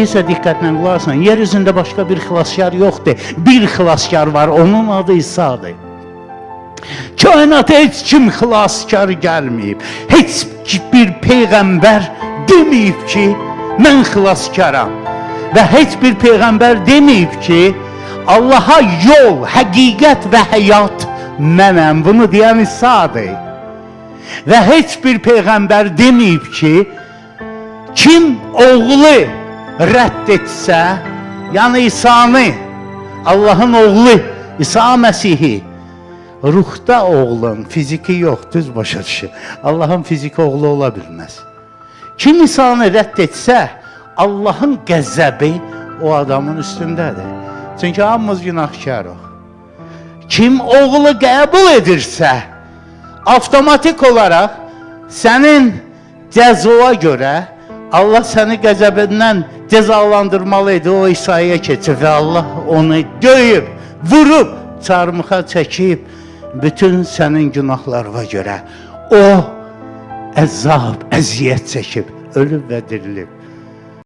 İsə diqqətlə qulaq asın, yer üzündə başqa bir xilaskar yoxdur. Bir xilaskar var, onun adı İsa'dır. Kainata heç kim xilaskar gəlməyib. Heç bir peyğəmbər deməyib ki, mən xilaskaram. Və heç bir peyğəmbər deməyib ki, Allaha yol, həqiqət və həyat mənəm. Bunu deyən İsa'dır. Və heç bir peyğəmbər deməyib ki, kim oğlu rədd etsə, yəni İsa'nı, Allahın oğlu, İsa Məsihi, ruhda oğlun, fiziki yox, düz başa düşün. Allahın fiziki oğlu ola bilməz. Kim İsa'nı rədd etsə, Allahın qəzəbi o adamın üstündədir. Çünki hamımız günahkarıq. Kim oğlu qəbul edirsə, avtomatik olaraq sənin cəzaya görə Allah səni qəzəbindən cəzalandırmalıydı. O İsa'ya keçib və Allah onu döyüb, vurub, çarmıxa çəkib, bütün sənin günahlarına görə o əzab, əziyyət çəkib, ölüb və dirilib.